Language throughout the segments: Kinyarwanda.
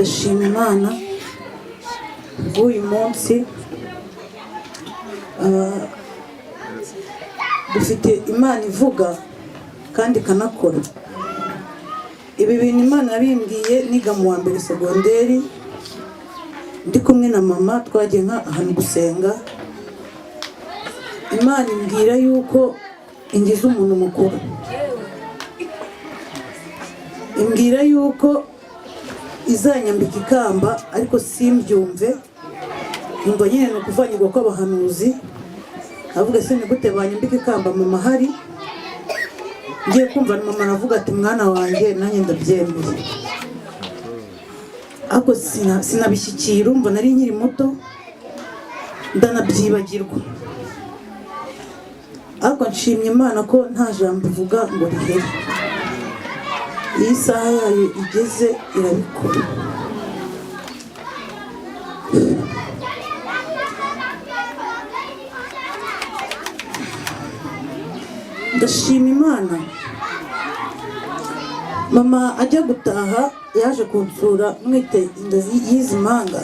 ndashima Imana uyu munsi dufite Imana ivuga kandi kanakora. Ibi bintu Imana yabimbwiye niga mu wa mbere segonderi, ndi kumwe na mama twagiye ahantu gusenga. Imana imbwira yuko ingize umuntu mukuru, imbwira yuko izanyambika ikamba, ariko simbyumve. Numva nyine no kuvanyirwa kw'abahanuzi, avuga se ni gute banyambika ikamba mama hari. Ngiye kumva mama aravuga ati mwana wanjye nanjye ndabyemeye, ariko sinabishyikira. Umva nari nkiri muto ndanabyibagirwa, ariko nshimye Imana ko nta jambo ivuga ngo rihere. Iyi saha yayo igeze irabikora. Ndashima Imana. Mama ajya gutaha yaje kunsura mwite inda y'izi mpanga,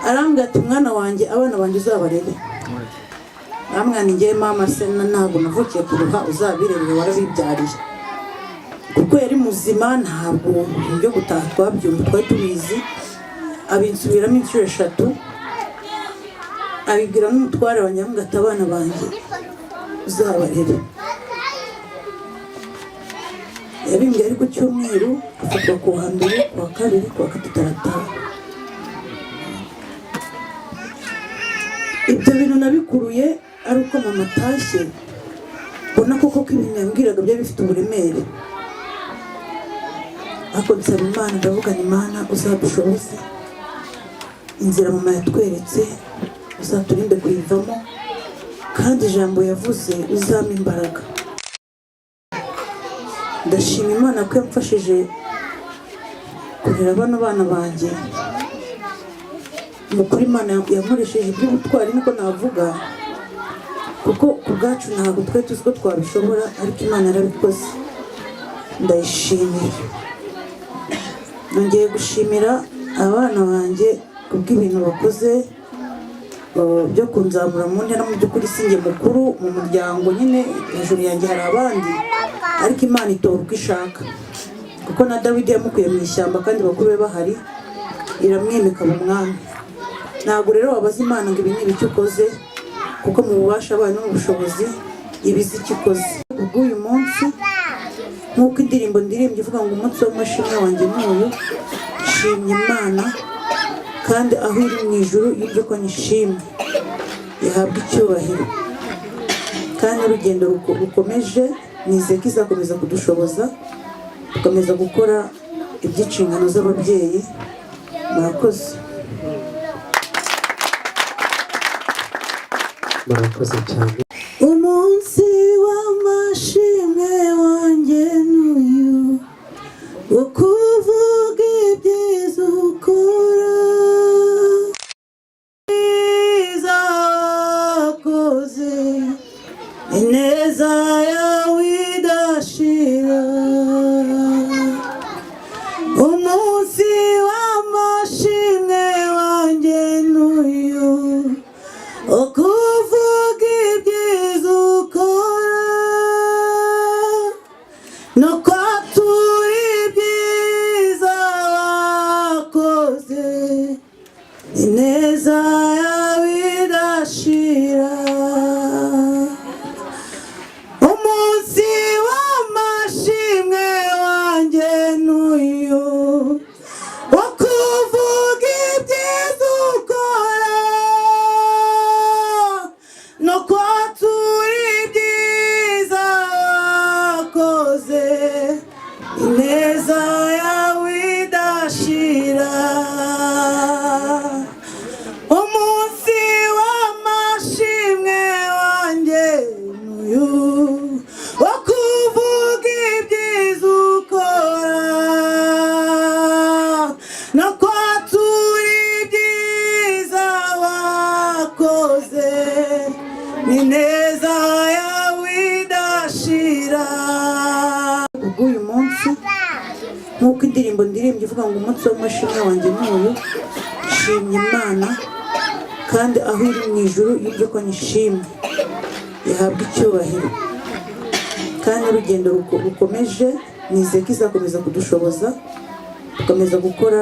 arambwira ati mwana wanjye abana banjye uzabarere. Amwana ngiye mama se ntabwo navukiye kuruha, uzabirerere warabibyariye. Kuko yari muzima, ntabwo ibyo gutaha twabyumva, twari tubizi. Abinsubiramo inshuro 3, abibwira n'umutware wanjye, amubwira ati abana banjye uzabarere. Yabimbwiye ari ku cyumweru, afatwa ku wa mbere, ku wa kabiri, ku wa gatatu arataha. Ibyo bintu nabikuruye ari uko mama atashye, mbona koko ko ibintu yambwiraga byari bifite uburemere. Ariko nsaba Imana, ndavugana Imana uzadushoboze. Inzira mama yatweretse uzaturinde kuyivamo, kandi ijambo yavuze uzampa imbaraga. Ndashima Imana ko yamfashije kurera bano bana banjye. Mukuri Imana yankoresheje iby'ubutwari niko navuga, kuko ku bwacu ntabwo twari tuzi ko twabishobora, ariko Imana yarabikoze. Ndayishimira. Nongeye gushimira abana banjye kubw'ibintu bakoze byo kunzamura mu ntera. Mu by'ukuri sinjye mukuru mu muryango, nyine hejuru yanjye hari abandi, ariko Imana itora uko ishaka. Kuko na Dawidi yamukuye mu ishyamba kandi bakuru be bahari, iramwimika mu mwami. Ntabwo rero wabaza Imana ngo ibi ni ibiki ukoze, kuko mu bubasha bwayo n'ubushobozi ibizi icyo ikoze. Ubw'uyu munsi nk'uko indirimbo ndirimbye ivuga ngo umunsi w'amashimwe wanjye n'uyu, nshimye Imana, kandi aho iri mu ijuru y'ibyo ko nishimye yahabwa icyubahiro. Kandi urugendo rukomeje, nizeye ko izakomeza kudushoboza tukomeza gukora iby'inshingano z'ababyeyi. Murakoze. Murakoze cyane. Umunsi w'amashimwe wanjye n'uyu, wo kuvuga ibyiza ukora, ibyiza wakoze, ineza yawe idashira. Umunsi w'amashimwe wanjye n'uyu, wo kuvuga ibyiza ukora, no kwatura ibyiza wakoze, ineza yawe idashira. Umunsi w'amashimwe wanjye n'uyu, wo kuvuga ibyiza ukora, no kwatura ibyiza wakoze, ineza yawe idashira. Umunsi w'amashimwe wanjye n'uyu, wo kuvuga ibyiza ukora, no kwatura ibyiza wakoze, ineza yawe idashira. Ubw'uyu munsi nk'uko indirimbo ndirimbye ivuga ngo umunsi w'amashimwe wanjye n'uyu, nshimye Imana kandi aho iri mu ijuru yumve ko nyishimye, yahabwa icyubahiro. Kandi urugendo rukomeje, nizeye ko izakomeza kudushoboza tukomeza gukora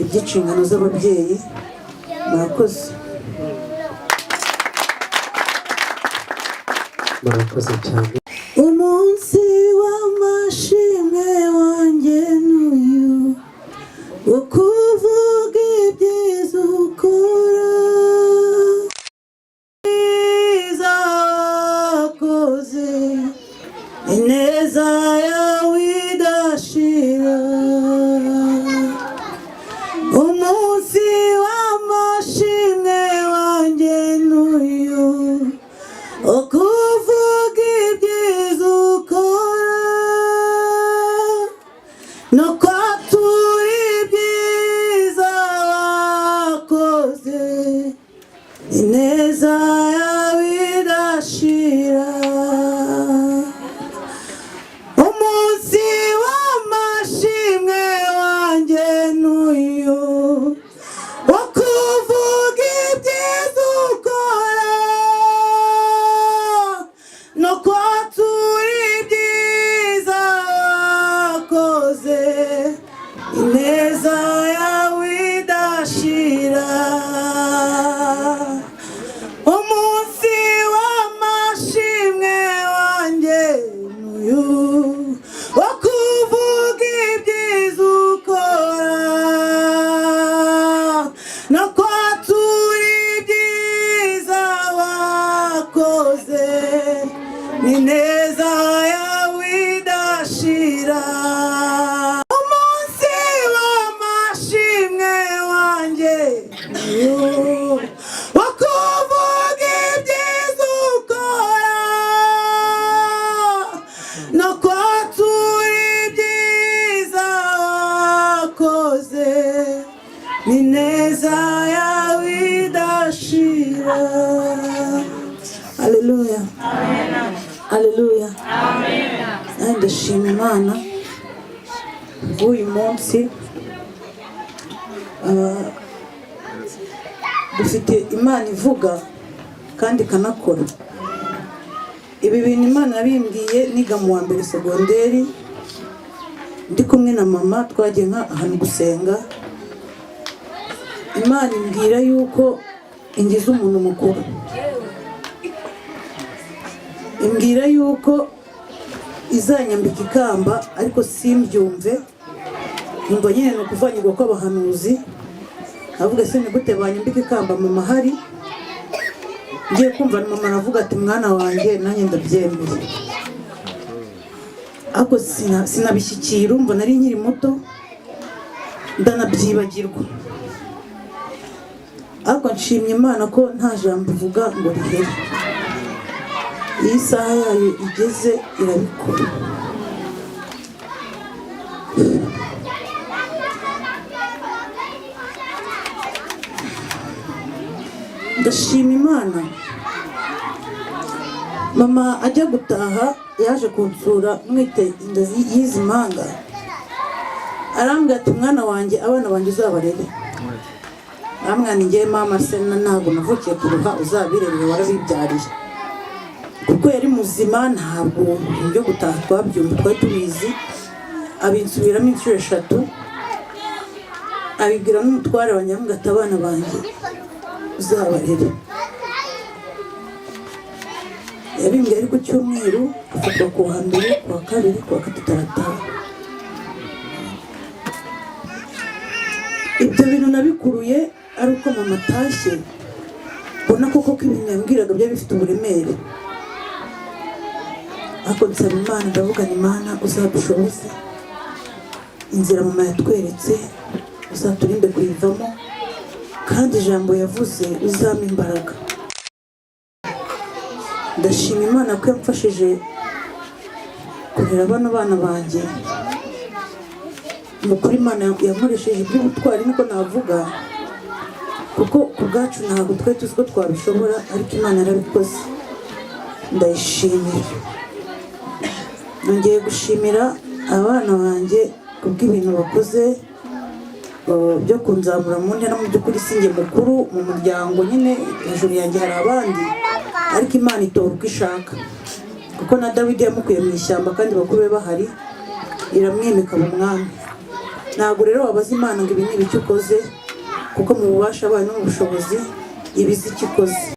iby'inshingano z'ababyeyi. Murakoze. Murakoze cyane. Umunsi w'amashimwe wanjye n'uyu, wo kuvuga ibyiza ukora, ibyiza wakoze, ineza yawe idashira. Umunsi w'amashimwe wanjye n'uyu, wo kuvuga ibyiza ukora, no kwatura ibyiza wakoze, ineza yawe idashira. Umunsi w'amashimwe wanjye n'uyu, wo kuvuga ibyiza ukora, no kwatura ibyiza wakoze, ineza yawe idashira. Umunsi w'amashimwe wanjye n'uyu, wo kuvuga ibyiza ukora, no kwatura ibyiza wakoze, ineza yawe idashira. Umunsi w'amashimwe wanjye n'uyu, wo kuvuga ibyiza ukora, no kwatura ibyiza wakoze, ineza yawe idashira. Haleluya. Haleluya. Ndashima Imana bw'uyu munsi. Dufite Imana ivuga kandi ikanakora. Ibi bintu Imana yabimbwiye niga mu wa mbere segonderi, ndi kumwe na mama, twagiye ahantu gusenga. Imana imbwira yuko ingize umuntu mukuru, imbwira yuko izanyambika ikamba, ariko simbyumve. Numva nyine ni ukuvanyirwa kw'abahanuzi, avuga se ni gute banyambika ikamba mama hari. Ngiye kumva mama aravuga ati mwana wanjye, nanjye ndabyemeye. Ariko sinabishyikira, umva nari nkiri muto ndanabyibagirwa. Ariko nshimye Imana ko nta jambo ivuga ngo rihere. Iyi saha yayo igeze irabikora. Ndashima Imana. Mama ajya gutaha yaje kunsura mwite inda y'izi mpanga, arambwira ati mwana wanjye, abana banjye uzabarere. Amwana ngiye mama se ntabwo navukiye kuruha, uzabirerere warabibyariye. Kuko yari muzima, ntabwo ibyo gutaha twabyumva, twari tubizi. Abinsubiramo inshuro 3, abibwira n'umutware wanjye, amubwira ati abana banjye uzabarere. Yabimbwiye ari ku cyumweru, afatwa ku wa mbere, ku wa kabiri, ku wa gatatu arataha. Ibyo bintu nabikuruye ari uko mama atashye, mbona koko ko ibintu yambwiraga byari bifite uburemere. Ariko nsaba Imana, ndavuga ni Imana uzadushoboze, inzira mama yatweretse uzaturinde kuyivamo, kandi ijambo yavuze uzampa imbaraga. Ndashima Imana ko yamfashije kurera bano bana banjye. Mukuri Imana yankoresheje iby'ubutwari, niko navuga, kuko ku bwacu ntabwo twari tuzi ko twabishobora, ariko Imana yarabikoze. Ndayishimira. Nongeye gushimira abana banjye kubw'ibintu bakoze byo kunzamura mu ntera. Mu by'ukuri sinjye mukuru mu muryango, nyine hejuru yanjye hari abandi, ariko Imana itora uko ishaka, kuko na Dawidi yamukuye mu ishyamba kandi bakuru be bahari, iramwimika mu mwami. Ntabwo rero wabaza Imana ngo ibi ni ibiki ukoze, kuko mu bubasha bwayo no mu bushobozi ibizi icyo ikoze.